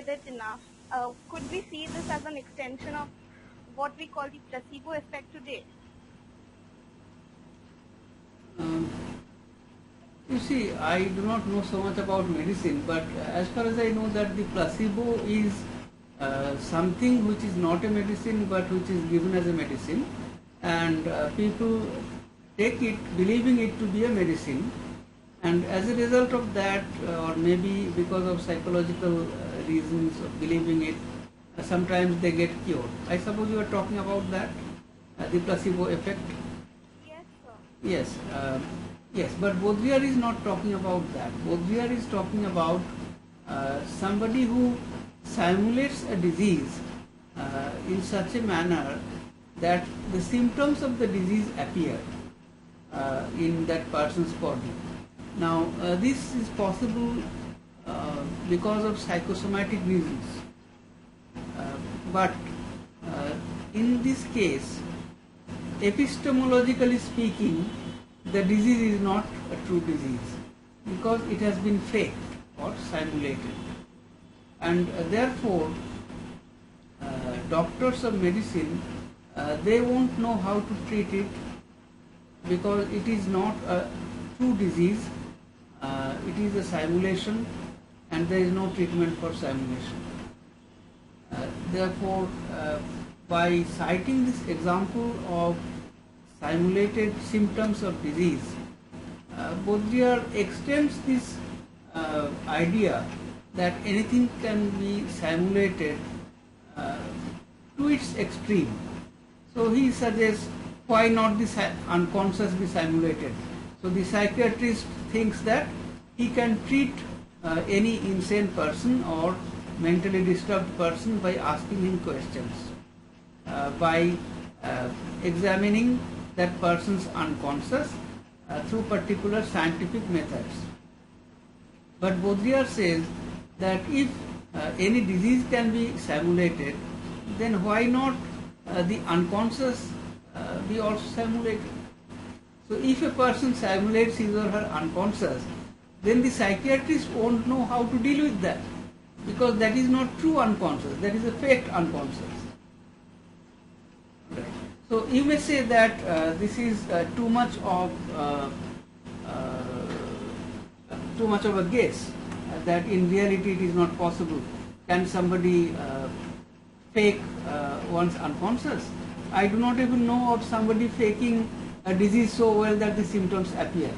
with it enough. Could we see this as an extension of what we call the placebo effect today? You see, I do not know so much about medicine, but as far as I know that the placebo is something which is not a medicine but which is given as a medicine, and people take it believing it to be a medicine, and as a result of that, or maybe because of psychological reasons of believing it, sometimes they get cured. I suppose you are talking about that, the placebo effect. Yes, sir. Yes, yes, but Baudrillard is not talking about that. Baudrillard is talking about somebody who simulates a disease in such a manner that the symptoms of the disease appear in that person's body. Now, this is possible because of psychosomatic reasons. But in this case, epistemologically speaking, the disease is not a true disease because it has been faked or simulated. And therefore, doctors of medicine, they won't know how to treat it because it is not a true disease, it is a simulation and there is no treatment for simulation. Therefore, by citing this example of simulated symptoms of disease, Baudrillard extends this idea that anything can be simulated to its extreme. So he suggests, why not the unconscious be simulated? So the psychiatrist thinks that he can treat any insane person or mentally disturbed person by asking him questions, by examining that person's unconscious through particular scientific methods. But Baudrillard says that if any disease can be simulated, then why not the unconscious be also simulated? So if a person simulates his or her unconscious, then the psychiatrist won't know how to deal with that, because that is not true unconscious, that is a faked unconscious. Right. So you may say that this is too much of a guess, that in reality it is not possible. Can somebody fake one's unconscious? I do not even know of somebody faking a disease so well that the symptoms appear.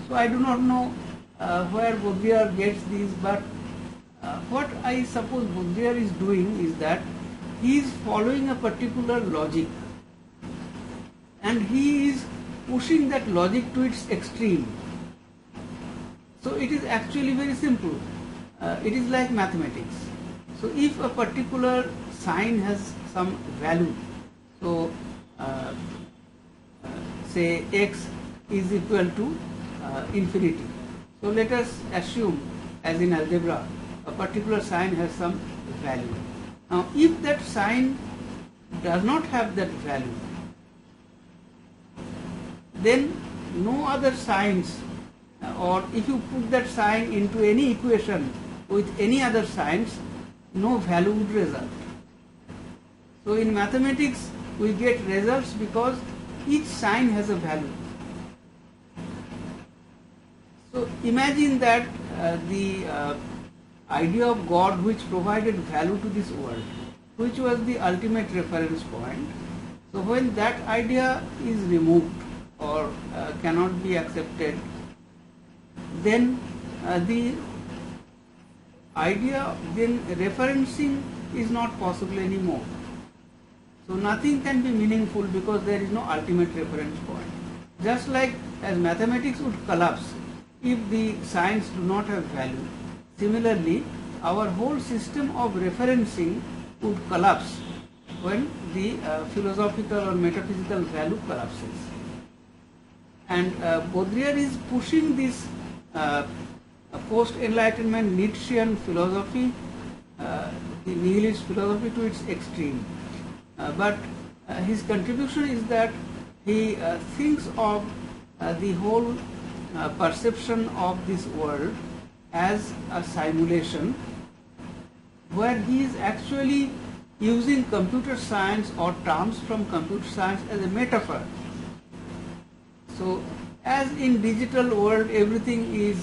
So I do not know where Baudrillard gets these, but what I suppose Baudrillard is doing is that he is following a particular logic and he is pushing that logic to its extreme. So it is actually very simple. It is like mathematics. So if a particular sign has some value, so say x is equal to infinity. So let us assume, as in algebra, a particular sign has some value. Now if that sign does not have that value, then no other signs, or if you put that sign into any equation with any other signs, no value would result. So in mathematics we get results because each sign has a value. So imagine that the idea of God which provided value to this world, which was the ultimate reference point. So when that idea is removed or cannot be accepted, then the idea, then referencing is not possible anymore. So nothing can be meaningful because there is no ultimate reference point. Just like as mathematics would collapse if the signs do not have value, similarly our whole system of referencing would collapse when the philosophical or metaphysical value collapses. And Baudrillard is pushing this post-enlightenment Nietzschean philosophy, the nihilist philosophy, to its extreme. But his contribution is that he thinks of the whole perception of this world as a simulation where he is actually using computer science or terms from computer science as a metaphor. So, as in digital world, everything is,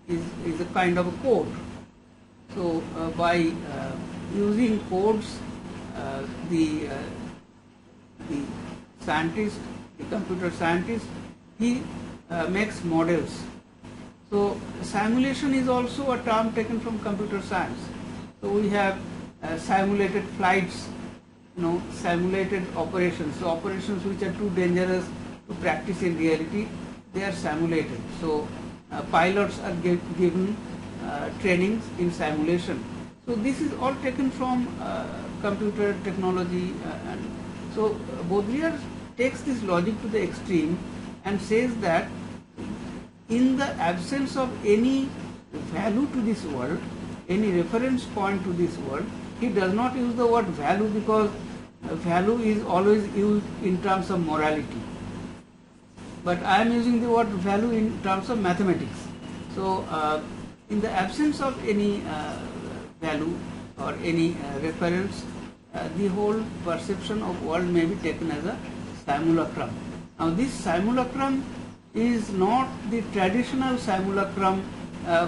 is a kind of a code. So, by using codes, the scientist, the computer scientist, he makes models. So, simulation is also a term taken from computer science. So, we have simulated flights, simulated operations. So, operations which are too dangerous to practice in reality, they are simulated. So, pilots are given trainings in simulation. So, this is all taken from computer technology. And so, Baudrillard takes this logic to the extreme and says that in the absence of any value to this world, any reference point to this world, he does not use the word value because value is always used in terms of morality. But I am using the word value in terms of mathematics. So, in the absence of any value or any reference, the whole perception of world may be taken as a simulacrum. Now, this simulacrum is not the traditional simulacrum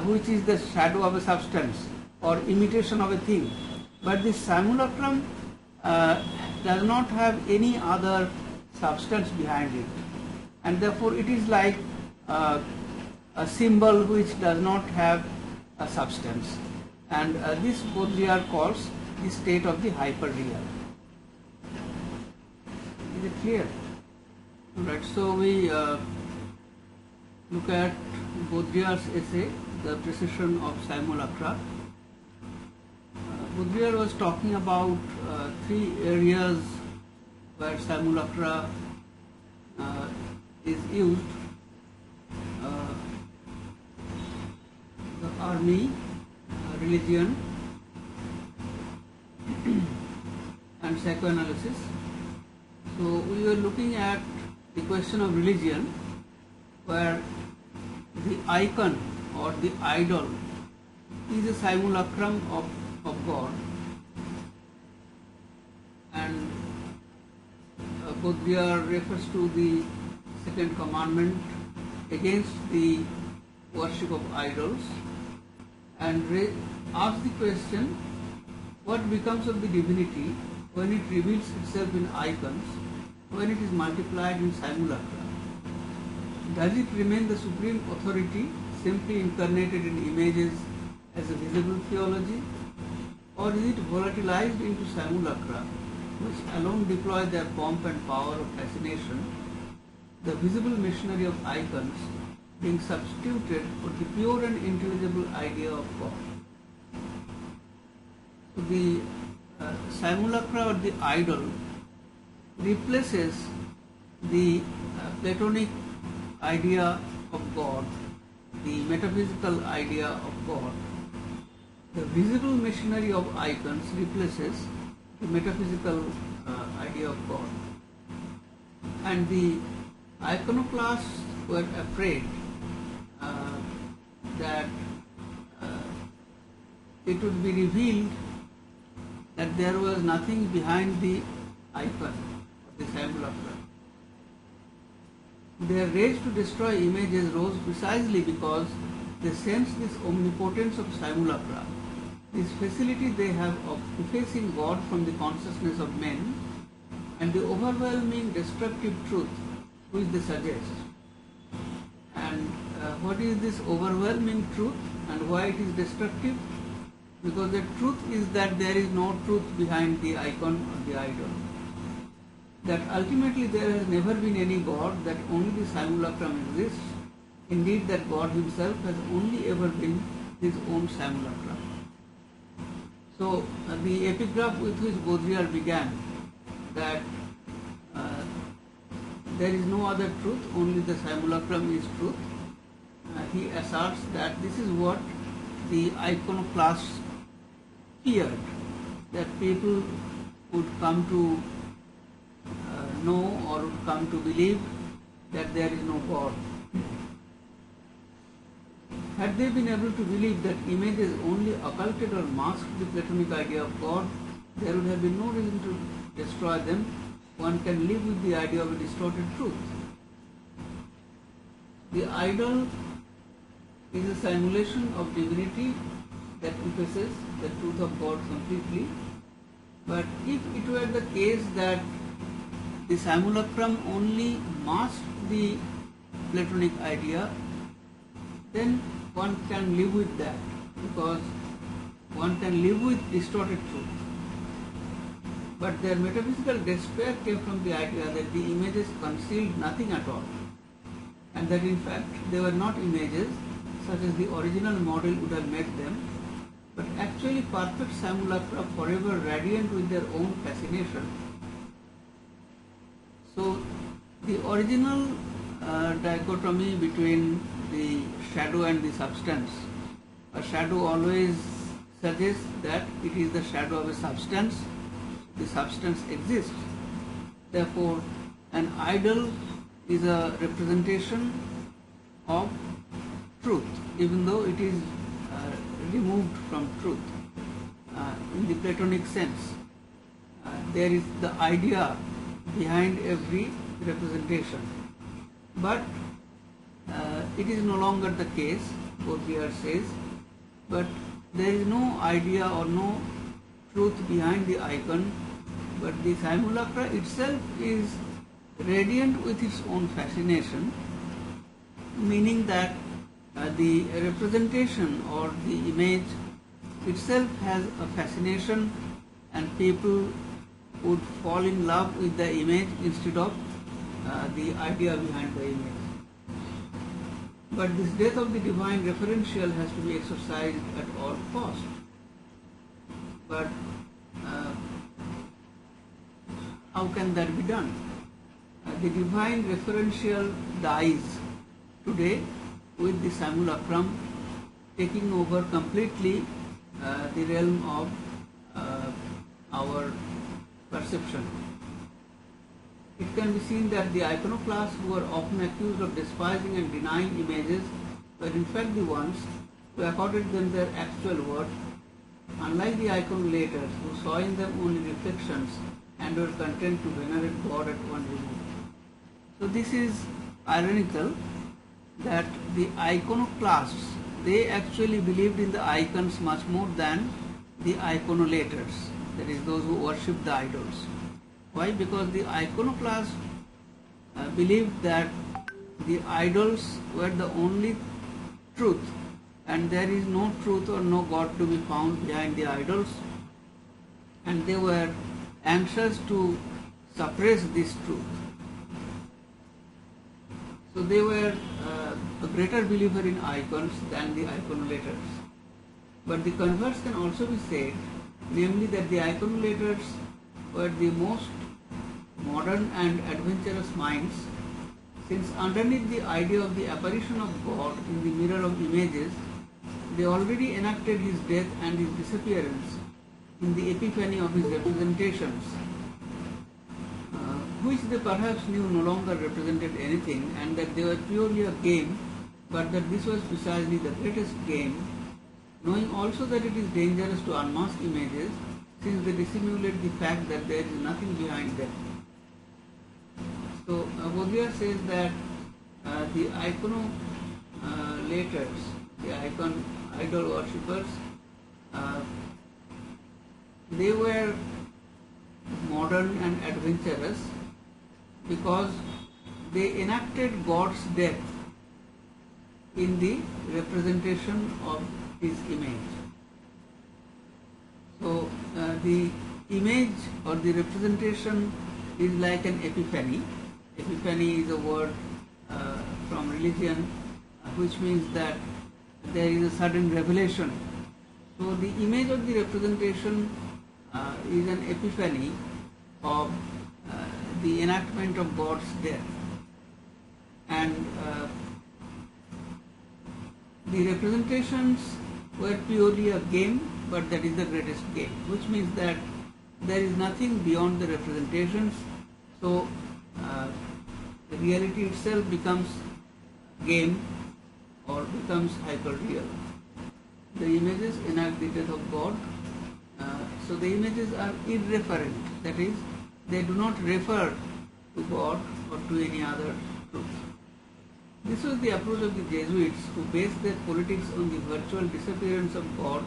which is the shadow of a substance or imitation of a thing, but this simulacrum does not have any other substance behind it, and therefore it is like a symbol which does not have a substance, and this Baudrillard calls the state of the hyperreal. Is it clear? Right. So we look at Baudrillard's essay, The Precision of Simulacra. Baudrillard was talking about three areas where simulacra is used: the army, religion, and psychoanalysis. So we were looking at the question of religion, where the icon or the idol is a simulacrum of God, and Baudrillard refers to the second commandment against the worship of idols and asks the question, what becomes of the divinity when it reveals itself in icons, when it is multiplied in simulacra? Does it remain the supreme authority simply incarnated in images as a visible theology, or is it volatilized into simulacra which alone deploy their pomp and power of fascination, the visible machinery of icons being substituted for the pure and intelligible idea of God? So the simulacra or the idol replaces the Platonic idea of God, the metaphysical idea of God. The visible machinery of icons replaces the metaphysical idea of God. And the iconoclasts were afraid that it would be revealed that there was nothing behind the icon, the simulacra. Their rage to destroy images rose precisely because they sense this omnipotence of simulacra, this facility they have of effacing God from the consciousness of men, and the overwhelming destructive truth which they suggest. And what is this overwhelming truth and why it is destructive? Because the truth is that there is no truth behind the icon or the idol. That ultimately there has never been any God, that only the simulacrum exists. Indeed, that God himself has only ever been his own simulacrum. So, the epigraph with which Baudrillard began, that there is no other truth, only the simulacrum is truth, he asserts that this is what the iconoclasts feared, that people would come to know or would come to believe that there is no God. Had they been able to believe that images only occulted or masked the Platonic idea of God, there would have been no reason to destroy them. One can live with the idea of a distorted truth. The idol is a simulation of divinity that effaces the truth of God completely. But if it were the case that the simulacrum only masked the Platonic idea, then one can live with that, because one can live with distorted truth. But their metaphysical despair came from the idea that the images concealed nothing at all, and that in fact they were not images such as the original model would have made them, but actually perfect simulacra, forever radiant with their own fascination. So the original dichotomy between the shadow and the substance. A shadow always suggests that it is the shadow of a substance. The substance exists. Therefore, an idol is a representation of truth, even though it is removed from truth. In the Platonic sense, there is the idea behind every representation. But it is no longer the case, Baudrillard says, but there is no idea or no truth behind the icon, but the simulacra itself is radiant with its own fascination, meaning that the representation or the image itself has a fascination, and people would fall in love with the image instead of the idea behind the image. But this death of the divine referential has to be exercised at all cost. But how can that be done? The divine referential dies today with the simulacrum taking over completely the realm of our perception. It can be seen that the iconoclasts, who are often accused of despising and denying images, were in fact the ones who accorded them their actual worth, unlike the iconolators, who saw in them only reflections and were content to venerate God at one remove. So this is ironical that the iconoclasts, they actually believed in the icons much more than the iconolators, that is, those who worship the idols. Why? Because the iconoclasts believed that the idols were the only truth, and there is no truth or no God to be found behind the idols, and they were anxious to suppress this truth. So they were a greater believer in icons than the iconolators. But the converse can also be said, namely that the iconolators were the most modern and adventurous minds, since underneath the idea of the apparition of God in the mirror of images, they already enacted his death and his disappearance in the epiphany of his representations, which they perhaps knew no longer represented anything, and that they were purely a game, but that this was precisely the greatest game, knowing also that it is dangerous to unmask images, since they dissimulate the fact that there is nothing behind them. So Baudrillard says that the iconolators, the idol worshippers, they were modern and adventurous because they enacted God's death in the representation of his image. So the image or the representation is like an epiphany. Epiphany is a word from religion which means that there is a sudden revelation. So the image of the representation is an epiphany of the enactment of God's death. And the representations were purely a game, but that is the greatest game, which means that there is nothing beyond the representations. So the reality itself becomes game, or becomes hyper-real. The images enact the death of God. So the images are irreferent, that is, they do not refer to God or to any other truth. This was the approach of the Jesuits, who based their politics on the virtual disappearance of God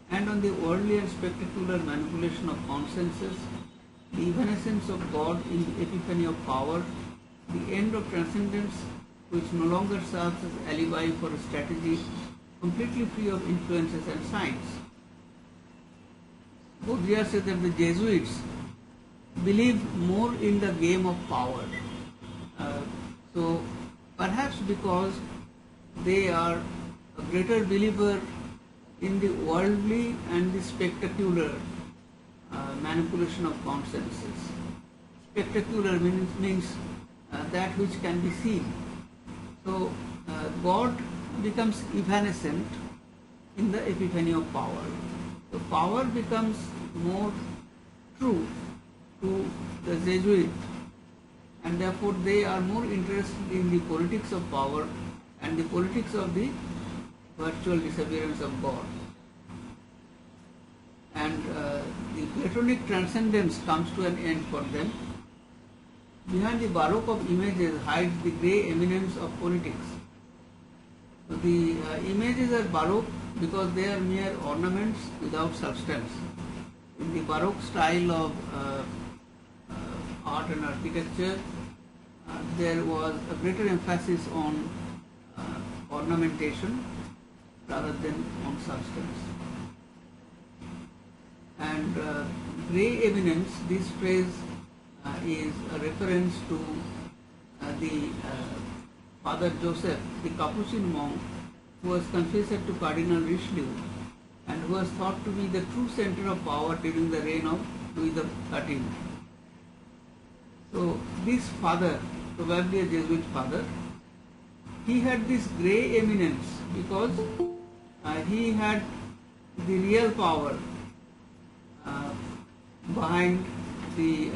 and on the worldly and spectacular manipulation of consciences, the evanescence of God in the epiphany of power, the end of transcendence which no longer serves as alibi for a strategy completely free of influences and signs. Baudrillard says that the Jesuits believe more in the game of power. So perhaps because they are a greater believer in the worldly and the spectacular manipulation of consciences. Spectacular means that which can be seen. So God becomes evanescent in the epiphany of power. So power becomes more true to the Jesuit, and therefore they are more interested in the politics of power and the politics of the virtual disappearance of God. And the Platonic transcendence comes to an end for them. Behind the baroque of images hides the grey eminence of politics. So the images are baroque because they are mere ornaments without substance. In the baroque style of art and architecture, there was a greater emphasis on ornamentation rather than on substance. And grey eminence, this phrase is a reference to the Father Joseph, the Capuchin monk, who was confessor to Cardinal Richelieu and who was thought to be the true center of power during the reign of Louis XIII. So this father, probably a Jesuit father, he had this grey eminence because he had the real power behind the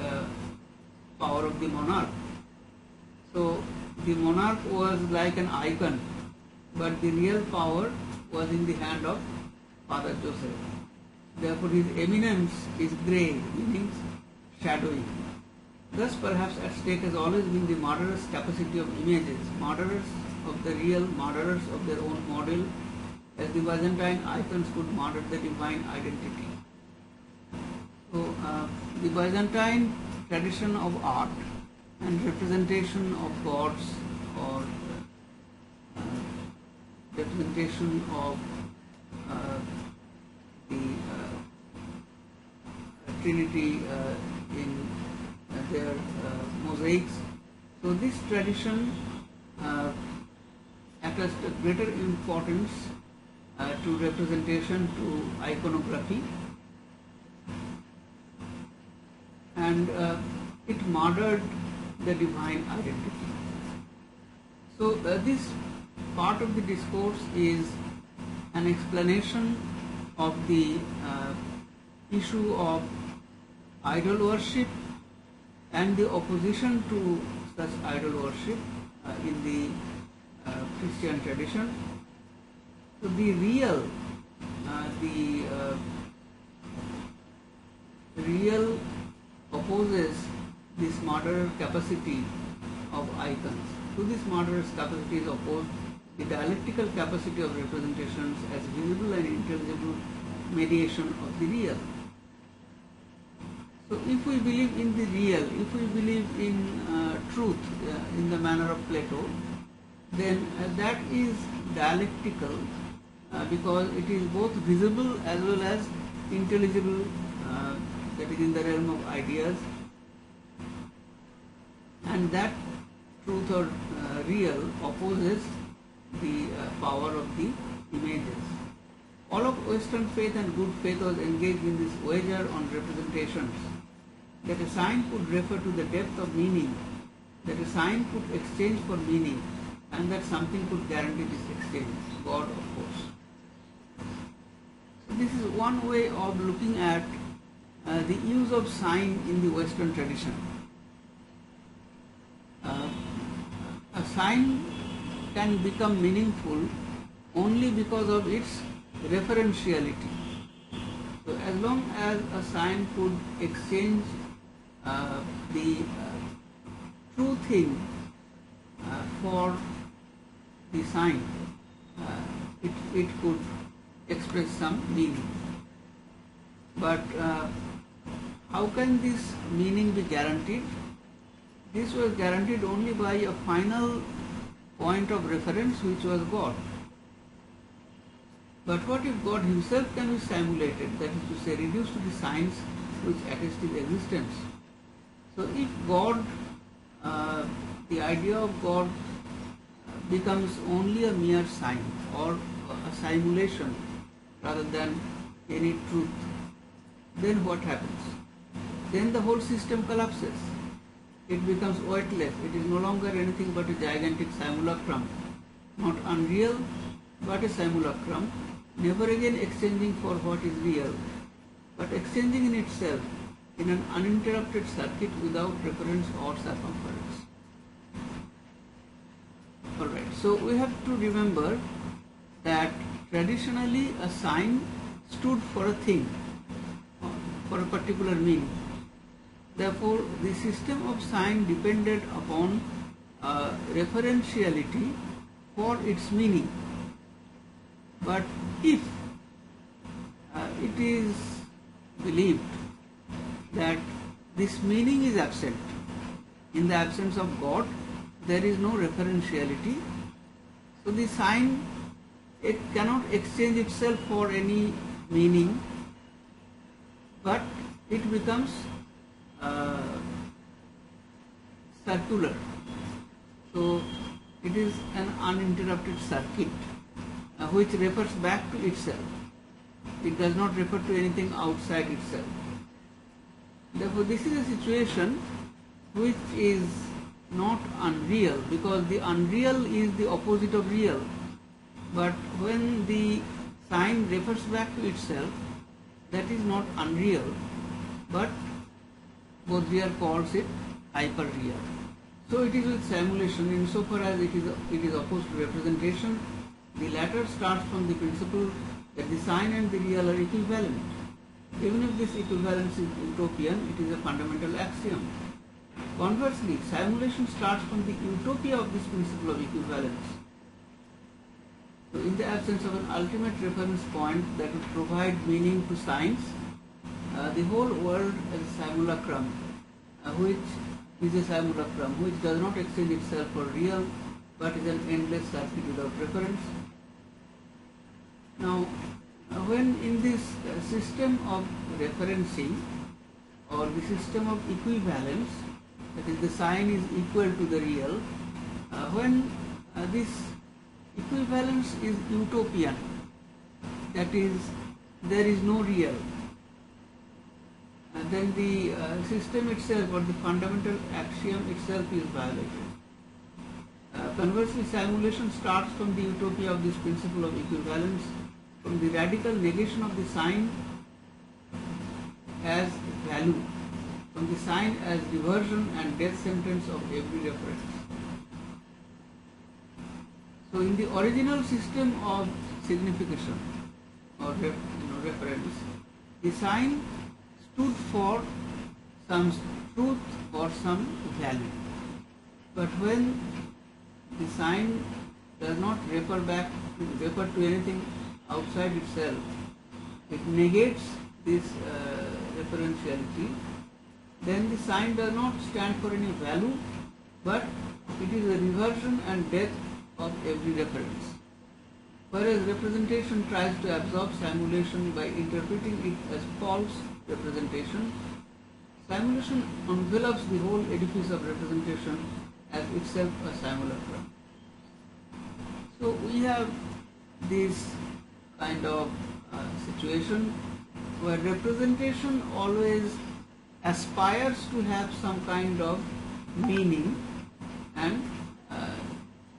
power of the monarch. So the monarch was like an icon, but the real power was in the hand of Father Joseph. Therefore his eminence is grey, meaning shadowy. Thus perhaps at stake has always been the murderous capacity of images, murderers of the real, murderers of their own model, as the Byzantine icons could murder the divine identity. So the Byzantine tradition of art and representation of gods or representation of the Trinity in their mosaics. So this tradition attached a greater importance to representation, to iconography, and it murdered the divine identity. So this part of the discourse is an explanation of the issue of idol worship and the opposition to such idol worship in the Christian tradition. So the real opposes this murderous capacity of icons. To this murderous capacity is opposed the dialectical capacity of representations as visible and intelligible mediation of the real. So if we believe in the real, if we believe in truth in the manner of Plato, then that is dialectical because it is both visible as well as intelligible, that is in the realm of ideas, and that truth or real opposes the power of the images. All of Western faith and good faith was engaged in this wager on representations, that a sign could refer to the depth of meaning, that a sign could exchange for meaning, and that something could guarantee this exchange, God of course. So this is one way of looking at the use of sign in the Western tradition. A sign can become meaningful only because of its referentiality. So as long as a sign could exchange the true thing for the sign, it could express some meaning. But how can this meaning be guaranteed? This was guaranteed only by a final point of reference, which was God. But what if God himself can be simulated, that is to say reduced to the signs which attest his existence? So if God, the idea of God becomes only a mere sign or a simulation rather than any truth, then what happens? Then the whole system collapses. It becomes weightless. It is no longer anything but a gigantic simulacrum, not unreal, but a simulacrum, never again exchanging for what is real, but exchanging in itself in an uninterrupted circuit without reference or circumference. Alright, so we have to remember that traditionally a sign stood for a thing, for a particular meaning. Therefore, the system of sign depended upon referentiality for its meaning. But if it is believed that this meaning is absent, in the absence of God, there is no referentiality, so the sign, it cannot exchange itself for any meaning, but it becomes circular. So it is an uninterrupted circuit which refers back to itself. It does not refer to anything outside itself. Therefore, this is a situation which is not unreal, because the unreal is the opposite of real. But when the sign refers back to itself, that is not unreal, but Baudrillard calls it hyper-real. So it is with simulation, insofar as it is opposed to representation. The latter starts from the principle that the sign and the real are equivalent. Even if this equivalence is utopian, it is a fundamental axiom. Conversely, simulation starts from the utopia of this principle of equivalence. So in the absence of an ultimate reference point that would provide meaning to signs, the whole world is a simulacrum, which is a simulacrum which does not exchange itself for real, but is an endless circuit without reference. Now, when in this system of referencing or the system of equivalence, that is, the sign is equal to the real, when this equivalence is utopian, that is, there is no real, then the system itself or the fundamental axiom itself is violated. Conversely, simulation starts from the utopia of this principle of equivalence, from the radical negation of the sign as value, from the sign as reversion and death sentence of every reference. So in the original system of signification or reference, the sign stood for some truth or some value. But when the sign does not refer to anything outside itself, it negates this referentiality, then the sign does not stand for any value, but it is a reversion and death of every reference. Whereas representation tries to absorb simulation by interpreting it as false representation, simulation envelops the whole edifice of representation as itself a simulacrum. So we have this kind of situation where representation always aspires to have some kind of meaning, and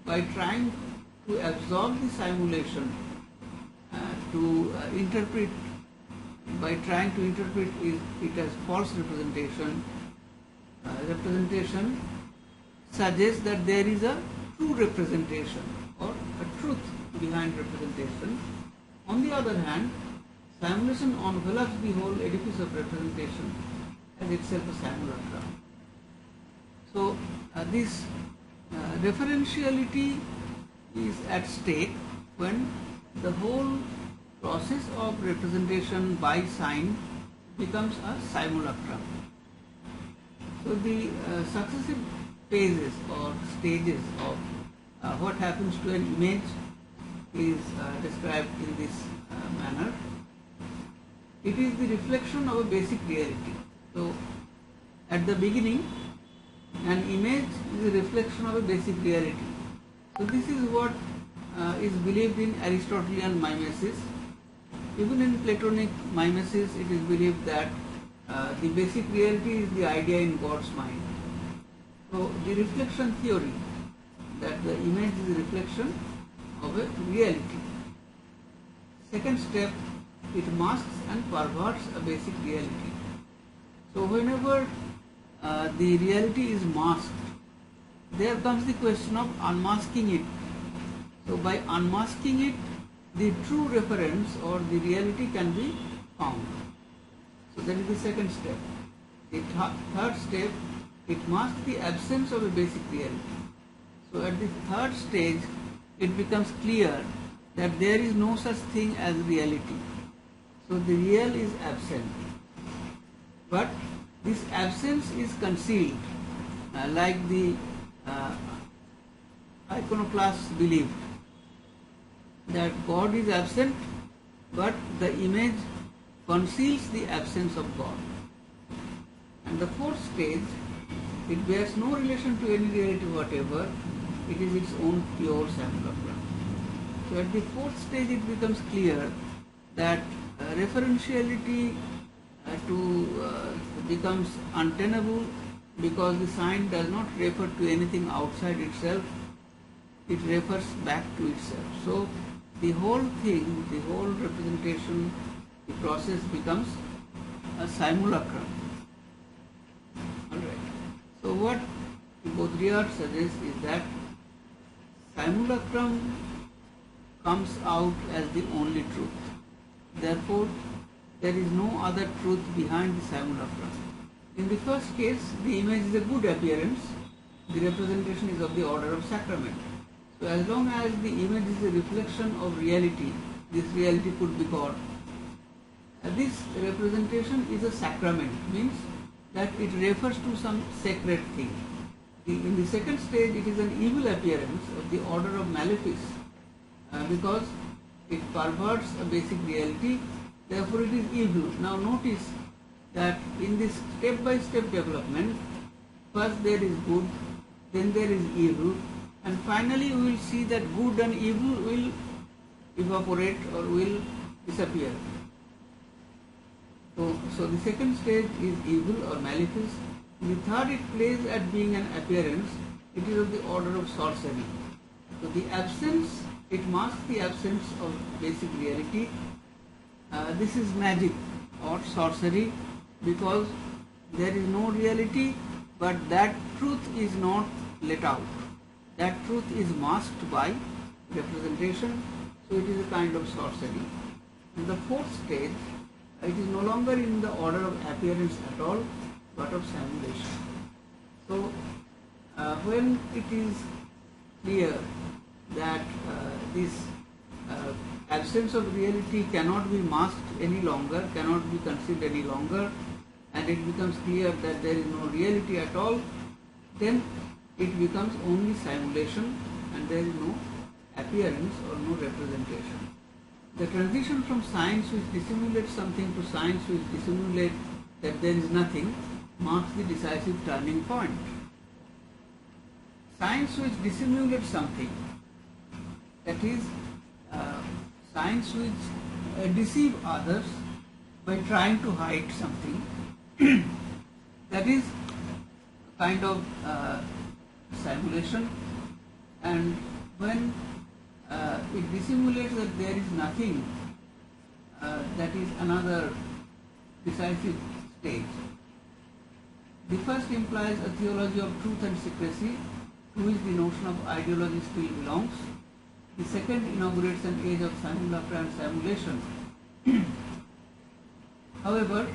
by trying to absorb the simulation, by trying to interpret it as false representation, representation suggests that there is a true representation. a truth behind representation. On the other hand, simulation envelops the whole edifice of representation as itself a simulacrum. So this referentiality is at stake when the whole process of representation by sign becomes a simulacrum. So the successive phases or stages of what happens to an image is described in this manner. It is the reflection of a basic reality. So at the beginning, an image is a reflection of a basic reality. So this is what is believed in Aristotelian mimesis. Even in Platonic mimesis, it is believed that the basic reality is the idea in God's mind. So the reflection theory, that the image is a reflection of a reality. Second step, it masks and perverts a basic reality. So whenever the reality is masked, there comes the question of unmasking it. So by unmasking it, the true reference or the reality can be found. So that is the second step. The third step, it masks the absence of a basic reality. So at the third stage, it becomes clear that there is no such thing as reality. So the real is absent. But this absence is concealed, like the iconoclasts believed that God is absent, but the image conceals the absence of God. And the fourth stage, it bears no relation to any reality whatever, it is its own pure simulacrum. So at the fourth stage it becomes clear that referentiality becomes untenable because the sign does not refer to anything outside itself, it refers back to itself. So the whole thing, the whole representation, the process becomes a simulacrum. Alright. So what Baudrillard suggests is that simulacrum comes out as the only truth. Therefore, there is no other truth behind the simulacrum. In the first case, the image is a good appearance, the representation is of the order of sacrament. So as long as the image is a reflection of reality, this reality could be God. This representation is a sacrament, means that it refers to some sacred thing. In the second stage, it is an evil appearance of the order of malefice because it perverts a basic reality, therefore it is evil. Now notice that in this step-by-step development, first there is good, then there is evil, and finally we will see that good and evil will evaporate or will disappear. So the second stage is evil or malefice. In the third, it plays at being an appearance. It is of the order of sorcery. So the absence, it masks the absence of basic reality. This is magic or sorcery because there is no reality, but that truth is not let out. That truth is masked by representation, so it is a kind of sorcery. In the fourth stage, it is no longer in the order of appearance at all, but of simulation. So when it is clear that this absence of reality cannot be masked any longer, cannot be concealed any longer, and it becomes clear that there is no reality at all, then it becomes only simulation and there is no appearance or no representation. The transition from science which dissimulates something to science which dissimulates that there is nothing marks the decisive turning point. Science which dissimulates something, that is, science which deceive others by trying to hide something, that is kind of simulation, and when it dissimulates that there is nothing, that is another decisive stage. The first implies a theology of truth and secrecy, to which the notion of ideology still belongs. The second inaugurates an age of simulacra and simulation. However,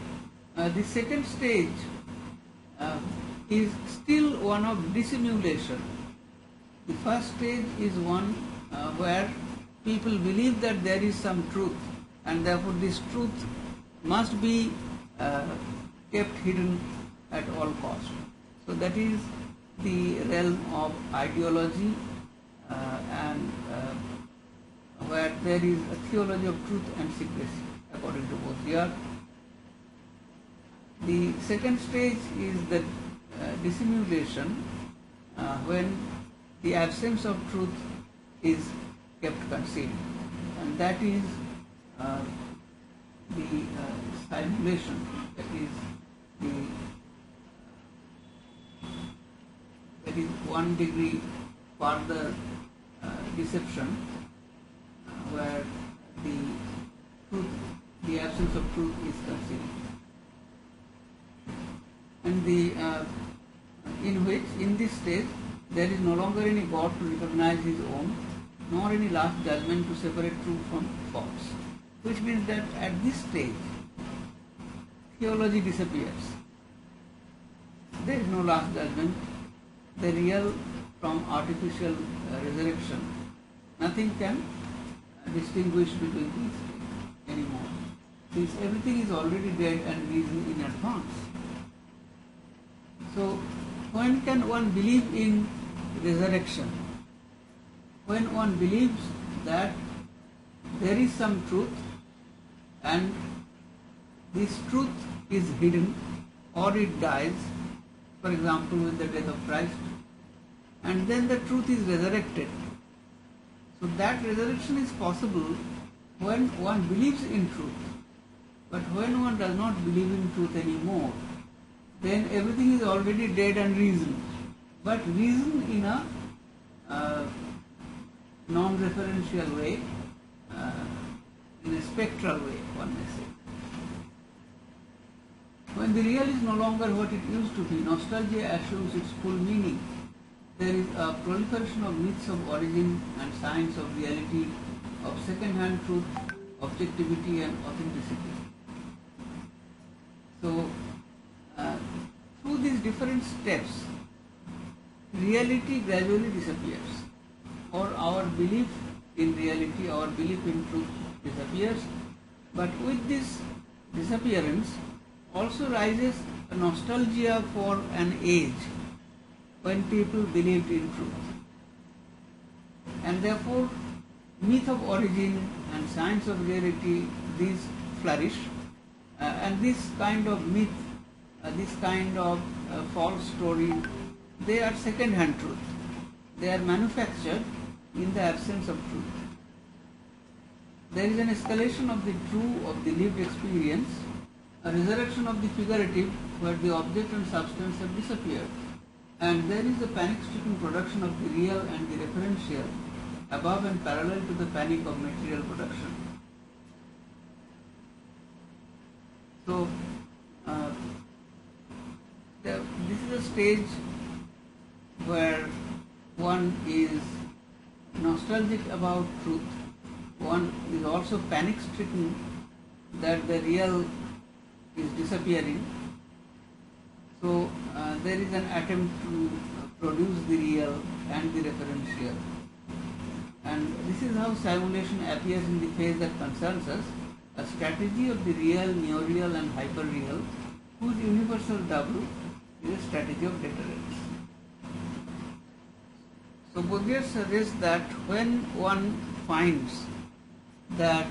the second stage is still one of dissimulation. The first stage is one where people believe that there is some truth, and therefore this truth must be kept hidden at all costs. So that is the realm of ideology and where there is a theology of truth and secrecy, according to Baudrillard. The second stage is the dissimulation, when the absence of truth is kept concealed, and that is the simulation, that is 1 degree further deception, where the absence of truth is concealed, and in this stage there is no longer any God to recognize his own, nor any last judgment to separate truth from false, which means that at this stage theology disappears. There is no last judgment, the real from artificial resurrection. Nothing can distinguish between these anymore, since everything is already dead and reasoned in advance. So when can one believe in resurrection? When one believes that there is some truth and this truth is hidden or it dies, for example with the death of Christ, and then the truth is resurrected. So that resurrection is possible when one believes in truth. But when one does not believe in truth anymore, then everything is already dead and reasoned, but reasoned in a non-referential way, in a spectral way, one may say. When the real is no longer what it used to be, nostalgia assumes its full meaning. There is a proliferation of myths of origin and science of reality, of second-hand truth, objectivity and authenticity. So, through these different steps, reality gradually disappears, or our belief in reality, our belief in truth disappears. But with this disappearance also rises a nostalgia for an age when people believed in truth. And therefore, myth of origin and science of reality, these flourish. And this kind of myth, this kind of false story, they are second-hand truth. They are manufactured in the absence of truth. There is an escalation of the true, of the lived experience, a resurrection of the figurative, where the object and substance have disappeared, and there is a panic-stricken production of the real and the referential, above and parallel to the panic of material production. So, this is a stage where one is nostalgic about truth. One is also panic-stricken that the real is disappearing. So there is an attempt to produce the real and the referential. And this is how simulation appears in the phase that concerns us, a strategy of the real, neoreal and hyperreal, whose universal W is a strategy of deterrence. So Baudrillard suggests that when one finds that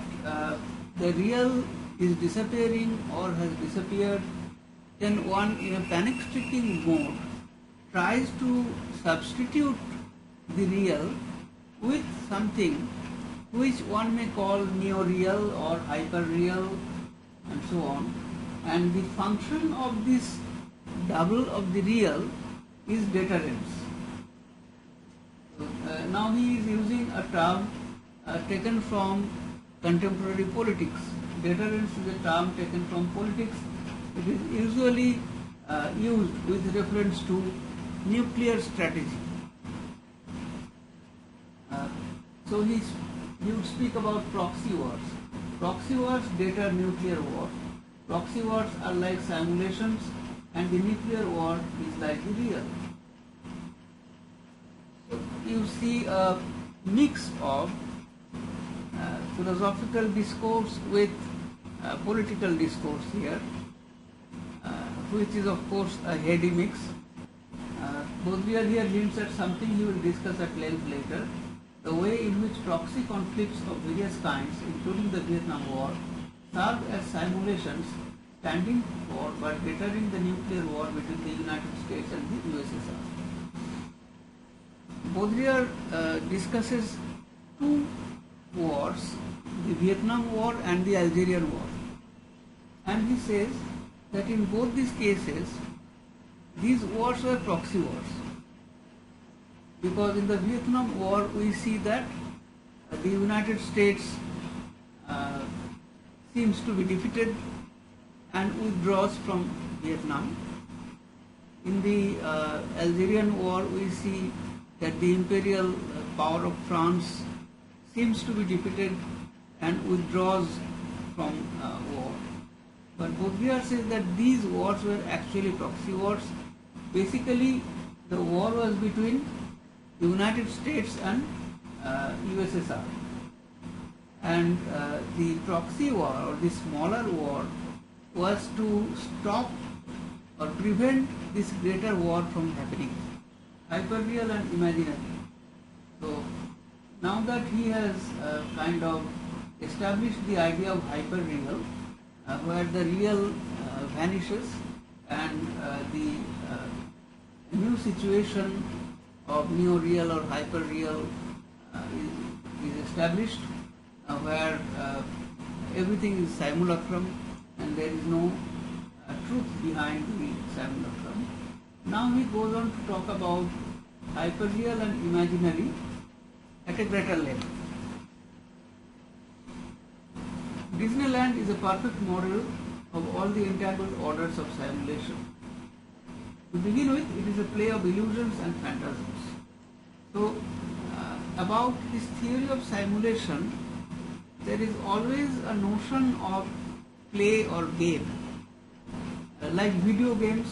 the real is disappearing or has disappeared, then one in a panic-stricken mode tries to substitute the real with something which one may call neo-real or hyper-real and so on. And the function of this double of the real is deterrence. Now he is using a term taken from contemporary politics. Deterrence is a term taken from politics. It is usually used with reference to nuclear strategy. So he would speak about proxy wars. Proxy wars deter nuclear war. Proxy wars are like simulations, and the nuclear war is like the real. So you see a mix of philosophical discourse with political discourse here, which is of course a heady mix. Baudrillard here hints at something he will discuss at length later, the way in which proxy conflicts of various kinds, including the Vietnam War, serve as simulations standing for but deterring the nuclear war between the United States and the USSR. Baudrillard discusses two wars, the Vietnam War and the Algerian War, and he says that in both these cases these wars were proxy wars, because in the Vietnam War we see that the United States seems to be defeated and withdraws from Vietnam. In the Algerian War we see that the imperial power of France seems to be defeated and withdraws from war. But Baudrillard says that these wars were actually proxy wars. Basically, the war was between the United States and USSR. And the proxy war, or the smaller war, was to stop or prevent this greater war from happening. Hyperreal and imaginary. So now that he has kind of established the idea of hyperreal, where the real vanishes and the new situation of neoreal or hyperreal is established, where everything is simulacrum and there is no truth behind the simulacrum. Now he goes on to talk about hyperreal and imaginary at a greater level. Disneyland is a perfect model of all the entangled orders of simulation. To begin with, it is a play of illusions and phantasms. So, about this theory of simulation, there is always a notion of play or game. Like video games,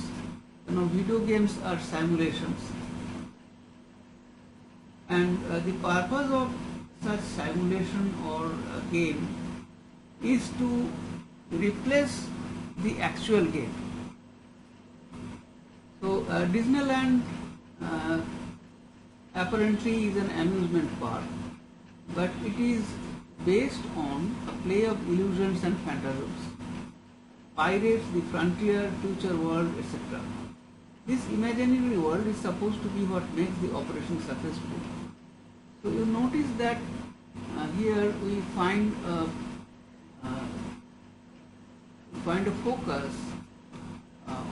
video games are simulations. And the purpose of such simulation or game is to replace the actual game. So Disneyland apparently is an amusement park, but it is based on a play of illusions and phantasms. Pirates, the frontier, future world, etc. This imaginary world is supposed to be what makes the operation successful. So you notice that here we find a focus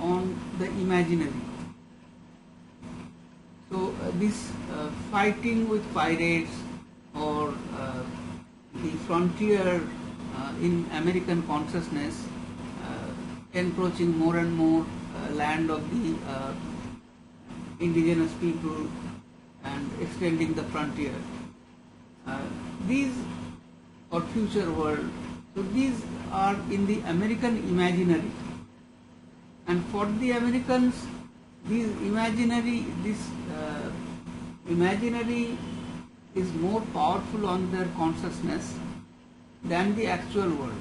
on the imaginary. So this fighting with pirates or the frontier in American consciousness encroaching more and more land of the indigenous people and extending the frontier. These or future world, so these are in the American imaginary, and for the Americans, this imaginary is more powerful on their consciousness than the actual world.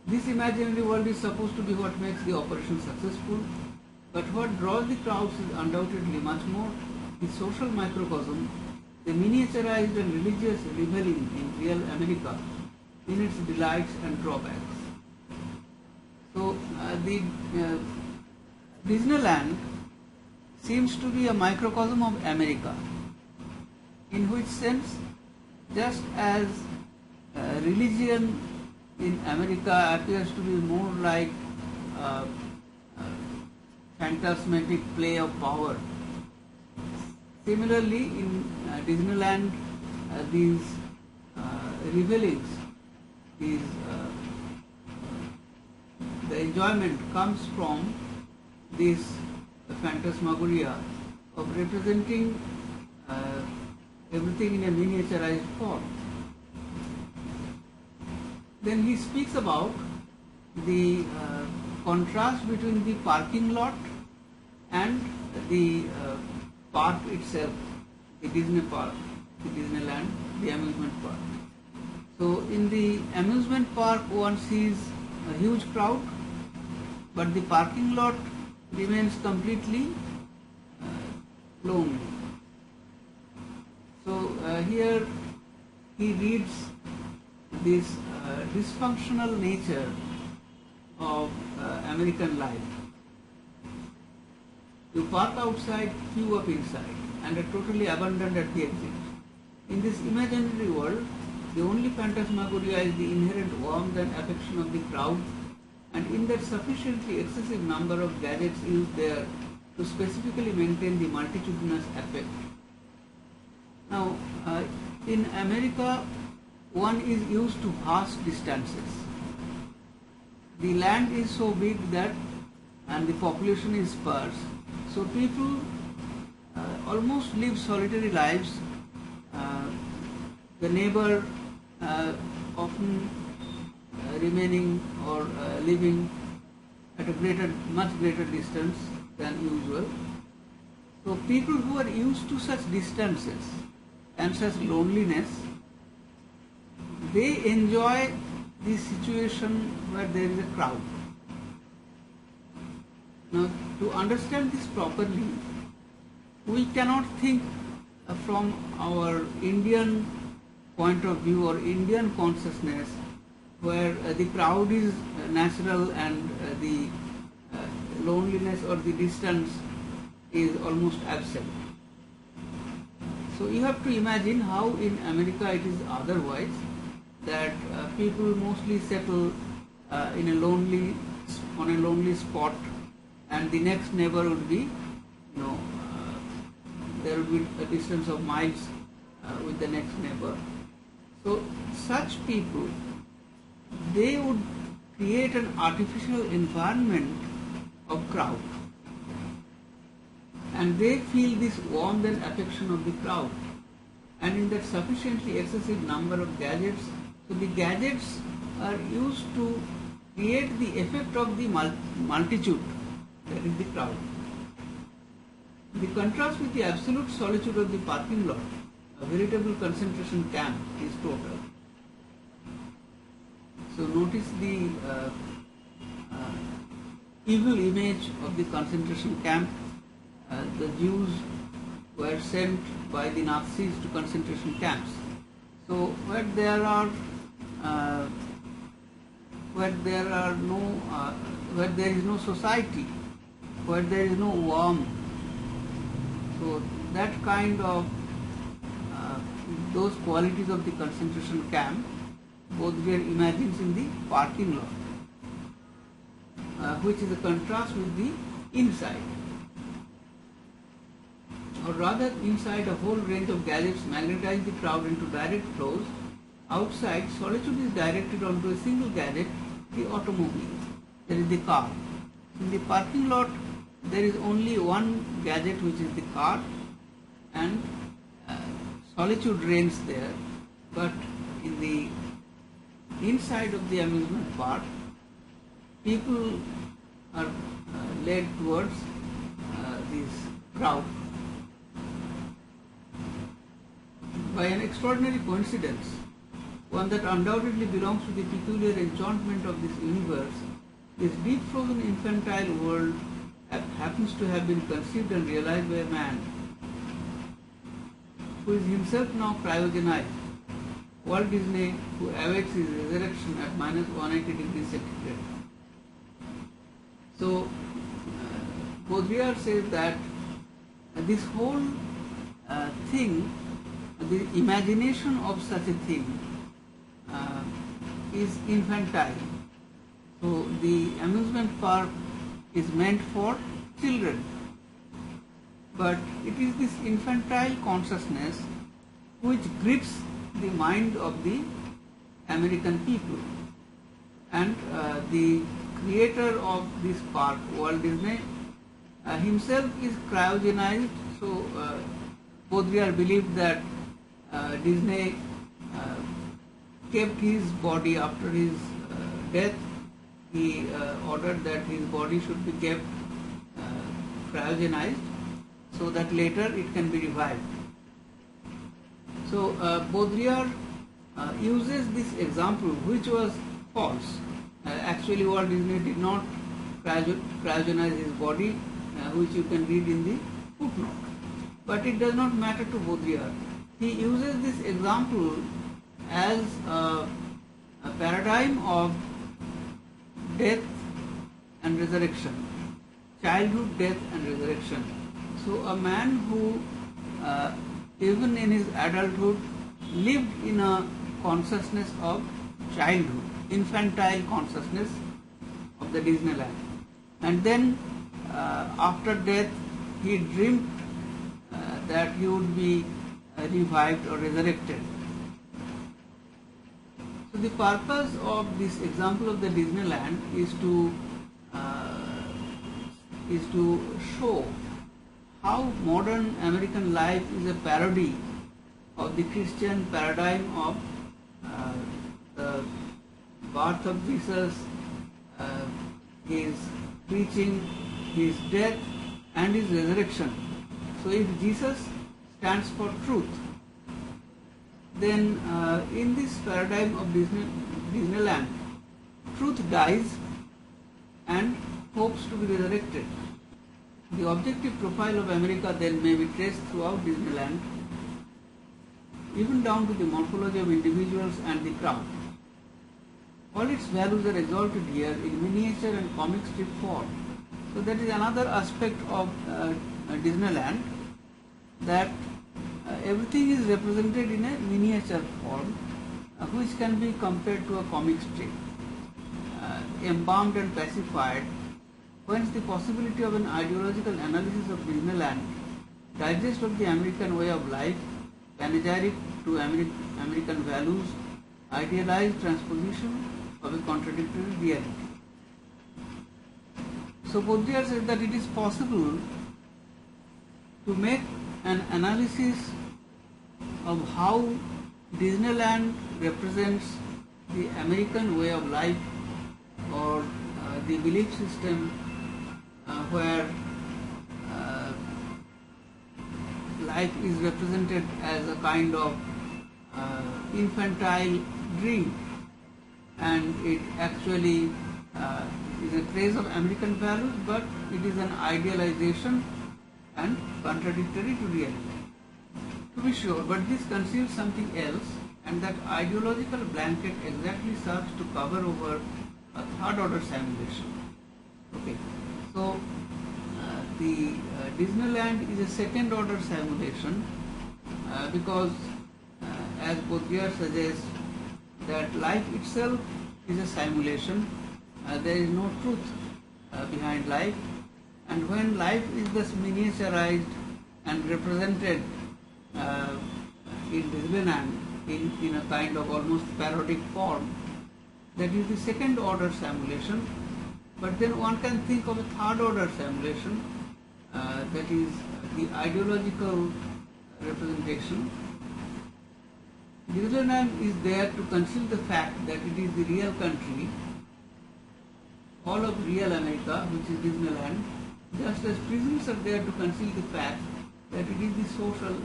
This imaginary world is supposed to be what makes the operation successful, but what draws the crowds is undoubtedly much more the social microcosm, the miniaturized and religious reveling in real America, in its delights and drawbacks. So the Disneyland seems to be a microcosm of America, in which sense, just as religion in America appears to be more like phantasmatic play of power, similarly in Disneyland these revelings, the enjoyment comes from this phantasmagoria of representing everything in a miniaturized form. Then he speaks about the contrast between the parking lot and the park itself, the Disney park, the Disneyland, the amusement park. So in the amusement park one sees a huge crowd, but the parking lot remains completely lonely. So here he reads this dysfunctional nature of American life. You park outside, queue up inside, and are totally abandoned at the exit. In this imaginary world, the only phantasmagoria is the inherent warmth and affection of the crowd, and in that sufficiently excessive number of gadgets used there to specifically maintain the multitudinous effect. Now, in America, one is used to vast distances. The land is so big that, and the population is sparse, so people almost live solitary lives. The neighbor often remaining or living at a much greater distance than usual. So people who are used to such distances and such loneliness, they enjoy the situation where there is a crowd. Now, to understand this properly, we cannot think from our Indian point of view or Indian consciousness, where the crowd is natural and the loneliness or the distance is almost absent. So you have to imagine how in America it is otherwise, that people mostly settle on a lonely spot, and the next neighbor would be, there would be a distance of miles with the next neighbor. So such people, they would create an artificial environment of crowd, and they feel this warmth and affection of the crowd, and in that sufficiently excessive number of gadgets. So the gadgets are used to create the effect of the multitude, that is the crowd. The contrast with the absolute solitude of the parking lot, a veritable concentration camp, is total. So notice the evil image of the concentration camp. The Jews were sent by the Nazis to concentration camps. So where there is no society, where there is no warmth, so that kind of those qualities of the concentration camp, Baudrillard imagines in the parking lot, which is a contrast with the inside. Or rather, inside a whole range of gadgets magnetize the crowd into direct flows. Outside, solitude is directed onto a single gadget, the automobile, that is the car. In the parking lot, there is only one gadget, which is the car, and solitude reigns there. But in the inside of the amusement park, people are led towards this crowd. By an extraordinary coincidence, one that undoubtedly belongs to the peculiar enchantment of this universe, this deep frozen infantile world happens to have been conceived and realized by a man who is himself now cryogenized, Walt Disney, who awaits his resurrection at minus 180 degrees centigrade. So, Baudrillard says that this whole thing, the imagination of such a thing is infantile. So the amusement park is meant for children, but it is this infantile consciousness which grips the mind of the American people, and the creator of this park, Walt Disney, himself is cryogenized. So Baudrillard believed that Disney kept his body after his death. He ordered that his body should be kept cryogenized so that later it can be revived. So Baudrillard uses this example, which was false. Actually, Walt Disney did not cryogenize his body, which you can read in the footnote. But it does not matter to Baudrillard. He uses this example as a paradigm of death and resurrection, childhood, death and resurrection. So a man who even in his adulthood lived in a consciousness of childhood, infantile consciousness of the Disneyland, and then after death he dreamed that he would be revived or resurrected. So the purpose of this example of the Disneyland is to show how modern American life is a parody of the Christian paradigm of the birth of Jesus, his preaching, his death and his resurrection. So if Jesus stands for truth, then in this paradigm of Disneyland, truth dies and hopes to be resurrected. The objective profile of America then may be traced throughout Disneyland, even down to the morphology of individuals and the crowd. All its values are exalted here in miniature and comic strip form. So that is another aspect of Disneyland, that everything is represented in a miniature form, which can be compared to a comic strip, embalmed and pacified. Whence the possibility of an ideological analysis of Disneyland, digest of the American way of life, panegyric to American values, idealized transposition of a contradictory reality. So Baudrillard says that it is possible to make an analysis of how Disneyland represents the American way of life, or the belief system where life is represented as a kind of infantile dream, and it actually is a trace of American values, but it is an idealization and contradictory to reality. To be sure, but this conceals something else, and that ideological blanket exactly serves to cover over a third order simulation. Okay, so the Disneyland is a second order simulation because as Baudrillard suggests, that life itself is a simulation, there is no truth behind life, and when life is thus miniaturized and represented in Disneyland in a kind of almost parodic form, that is the second order simulation. But then one can think of a third order simulation, that is the ideological representation. Disneyland is there to conceal the fact that it is the real country, all of real America, which is Disneyland, just as prisons are there to conceal the fact that it is the social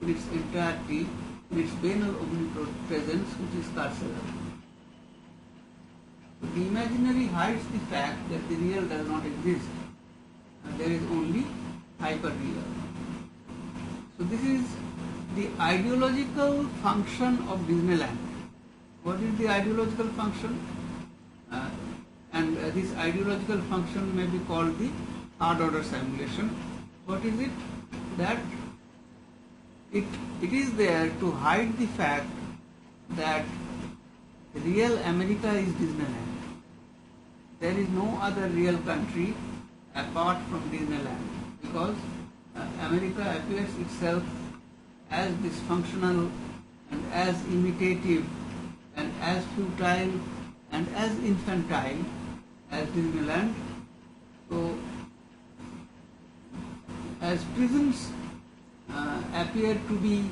in its entirety, in its banal omnipresence, which is carceral. So the imaginary hides the fact that the real does not exist. There is only hyper-real. So this is the ideological function of Disneyland. What is the ideological function? And this ideological function may be called the third order simulation. What is it? That it is there to hide the fact that real America is Disneyland. There is no other real country apart from Disneyland, because America appears itself as dysfunctional and as imitative and as futile and as infantile as Disneyland. So as prisons appear to be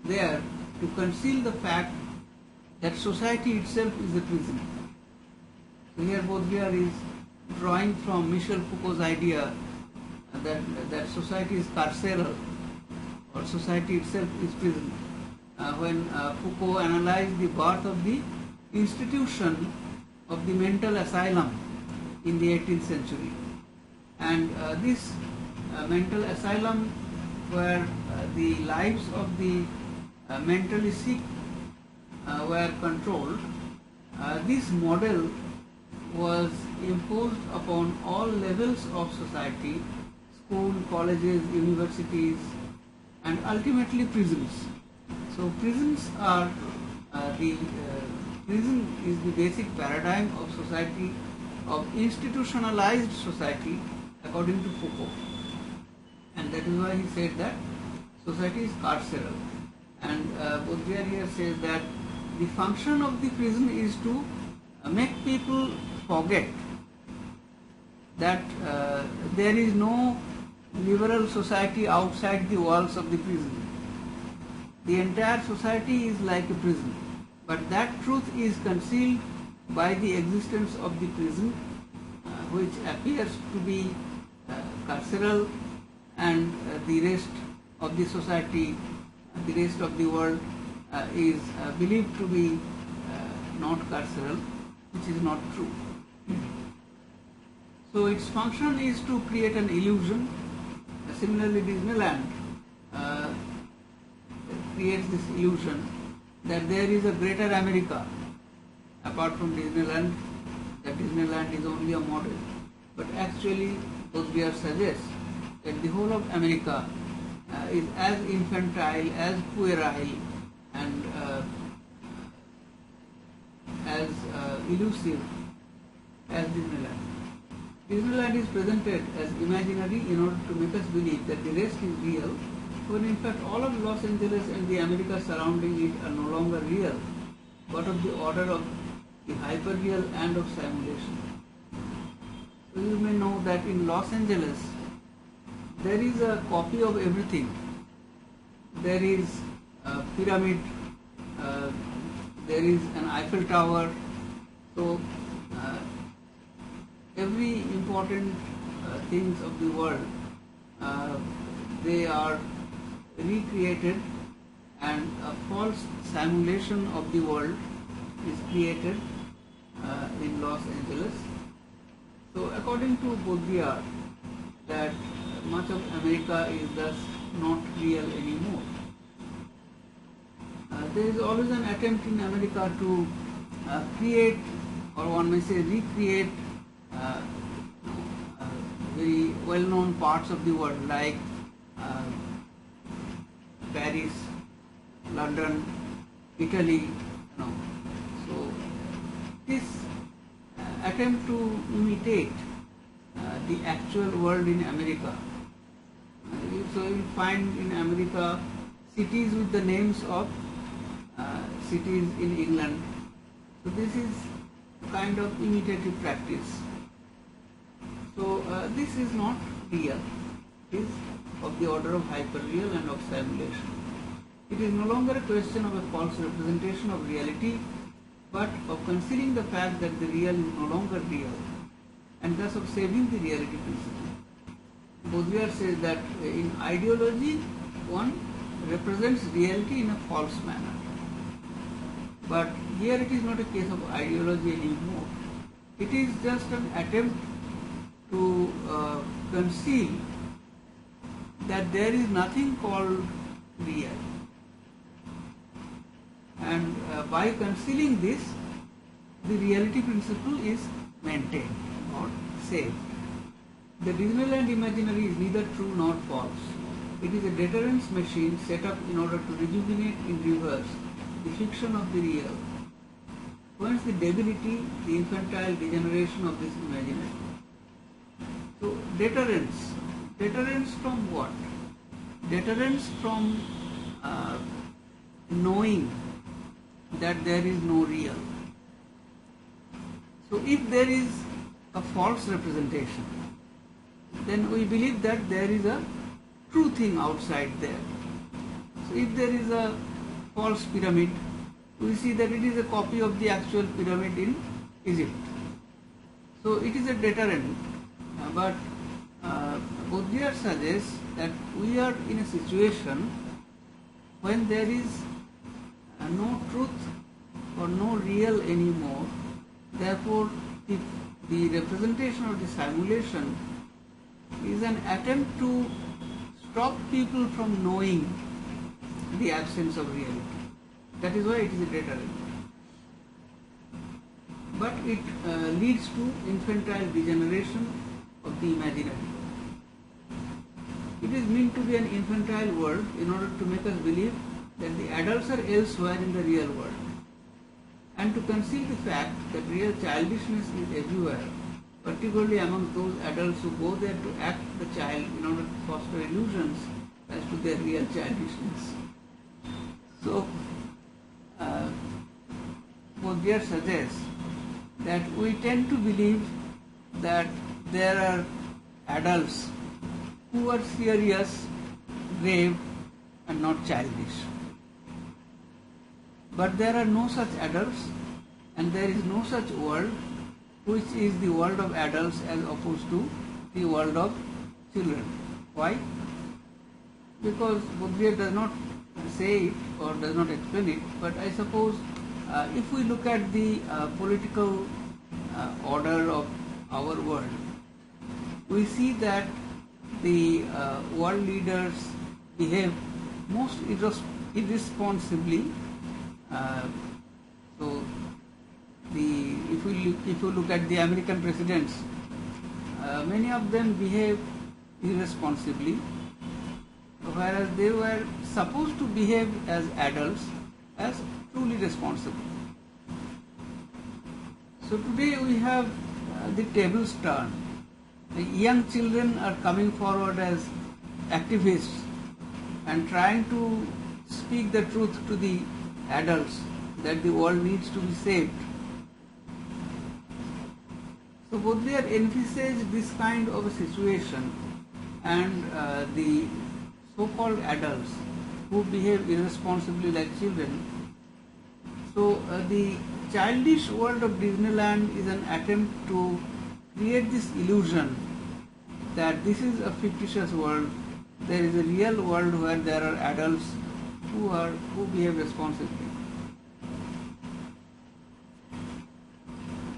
there to conceal the fact that society itself is a prison. So here Baudrillard is drawing from Michel Foucault's idea that society is carceral, or society itself is prison. When Foucault analyzed the birth of the institution of the mental asylum in the 18th century. And this mental asylum, where the lives of the mentally sick were controlled, this model was imposed upon all levels of society, school, colleges, universities, and ultimately prisons. So prisons are prison is the basic paradigm of society, of institutionalized society, according to Foucault. And that is why he said that society is carceral. And Baudrillard here says that the function of the prison is to make people forget that there is no liberal society outside the walls of the prison. The entire society is like a prison, but that truth is concealed by the existence of the prison, which appears to be carceral, and the rest of the society, the rest of the world is believed to be not carceral, which is not true. So its function is to create an illusion. Similarly, Disneyland creates this illusion that there is a greater America apart from Disneyland, that Disneyland is only a model. But actually, Baudrillard suggests that the whole of America is as infantile, as puerile, and as elusive as Disneyland. Disneyland is presented as imaginary in order to make us believe that the rest is real, when in fact all of Los Angeles and the America surrounding it are no longer real, but of the order of the hyperreal and of simulation. So you may know that in Los Angeles there is a copy of everything. There is a pyramid, there is an Eiffel Tower. So every important things of the world, they are recreated, and a false simulation of the world is created in Los Angeles. So according to Baudrillard, that much of America is thus not real anymore. There is always an attempt in America to create, or one may say recreate, very well-known parts of the world like Paris, London, Italy. So this attempt to imitate the actual world in America. So you find in America cities with the names of cities in England. So this is kind of imitative practice. So this is not real. It is of the order of hyperreal and of simulation. It is no longer a question of a false representation of reality, but of concealing the fact that the real is no longer real, and thus of saving the reality principle. Baudrillard says that in ideology, one represents reality in a false manner. But here it is not a case of ideology anymore. It is just an attempt to conceal that there is nothing called real. And by concealing this, the reality principle is maintained or saved. The Disneyland imaginary is neither true nor false. It is a deterrence machine set up in order to rejuvenate in reverse the fiction of the real. Whence the debility, the infantile degeneration of this imaginary. So deterrence. Deterrence from what? Deterrence from knowing that there is no real. So if there is a false representation, then we believe that there is a true thing outside there. So if there is a false pyramid, we see that it is a copy of the actual pyramid in Egypt. So it is a deterrent. But Baudrillard suggests that we are in a situation when there is no truth or no real anymore. Therefore, the representation of the simulation is an attempt to stop people from knowing the absence of reality. That is why it is a deterrent. But it leads to infantile degeneration of the imaginary. It is meant to be an infantile world in order to make us believe that the adults are elsewhere in the real world, and to conceal the fact that real childishness is everywhere, particularly among those adults who go there to act the child in order to foster illusions as to their real childishness. So, Baudrillard suggests that we tend to believe that there are adults who are serious, grave, and not childish. But there are no such adults, and there is no such world which is the world of adults as opposed to the world of children. Why? Because Baudrillard does not say it or does not explain it, but I suppose if we look at the political order of our world, we see that the world leaders behave most irresponsibly. So, if you look at the American presidents, many of them behave irresponsibly, whereas they were supposed to behave as adults, as truly responsible. So today we have the tables turned. The young children are coming forward as activists and trying to speak the truth to the adults that the world needs to be saved. So Baudrillard emphasized this kind of a situation, and the so-called adults who behave irresponsibly like children. So the childish world of Disneyland is an attempt to create this illusion that this is a fictitious world. There is a real world where there are adults who behave responsibly.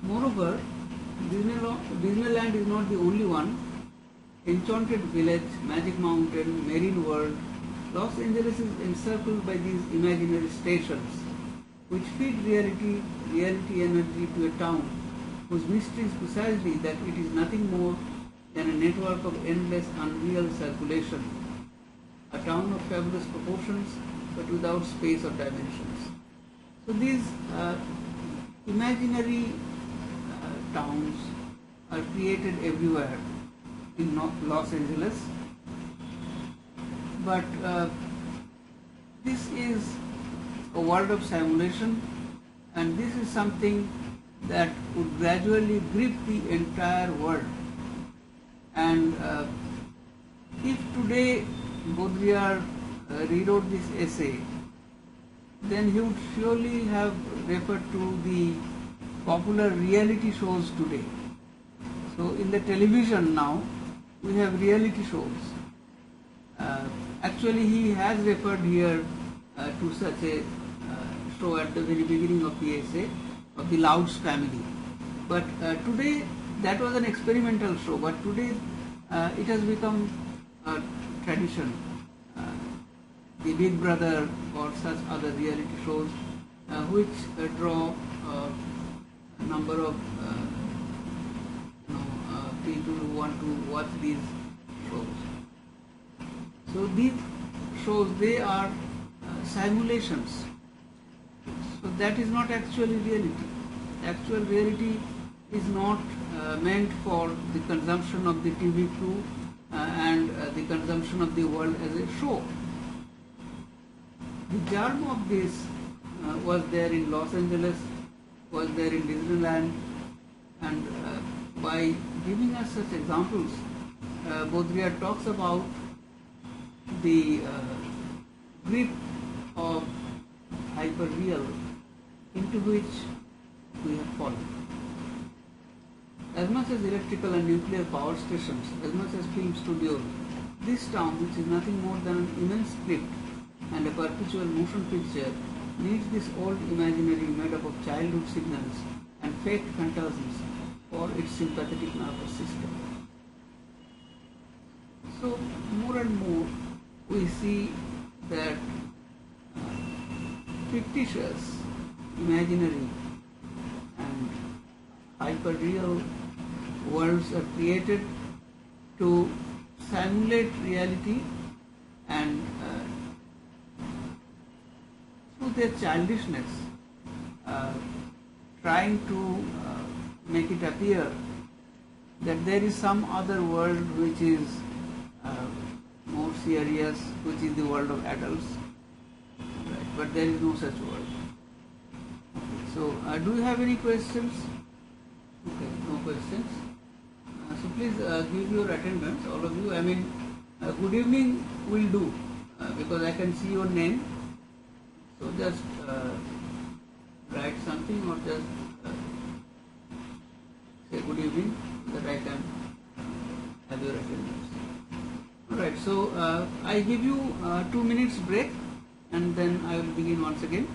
Moreover, Disneyland is not the only one. Enchanted Village, Magic Mountain, Marine World, Los Angeles is encircled by these imaginary stations which feed reality energy to a town whose mystery is precisely that it is nothing more than a network of endless unreal circulation, a town of fabulous proportions but without space or dimensions. So these imaginary towns are created everywhere in Los Angeles, but this is a world of simulation, and this is something that would gradually grip the entire world. And if today Baudrillard rewrote this essay, then he would surely have referred to the popular reality shows today. So in the television now, we have reality shows. Actually, he has referred here to such a show at the very beginning of the essay, of the Louds family. But today, that was an experimental show, but today it has become a tradition. The Big Brother or such other reality shows which draw a number of people who want to watch these shows. So these shows, they are simulations. So that is not actually reality. Actual reality is not meant for the consumption of the TV crew and the consumption of the world as a show. The charm of this was there in Los Angeles, was there in Disneyland, and by giving us such examples, Baudrillard talks about the grip of hyperreal into which we have fallen. As much as electrical and nuclear power stations, as much as film studios, this town, which is nothing more than an immense script and a perpetual motion picture, needs this old imaginary made up of childhood signals and fake phantasms for its sympathetic nervous system. So more and more we see that fictitious, imaginary and hyperreal worlds are created to simulate reality, and through their childishness trying to make it appear that there is some other world which is more serious, which is the world of adults, right? But there is no such world. So do you have any questions? Okay, no questions. So please give your attendance, all of you. I mean, good evening will do, because I can see your name. So just write something or just say good evening so that I can have your attendance. Alright, so I give you 2 minutes break and then I will begin once again.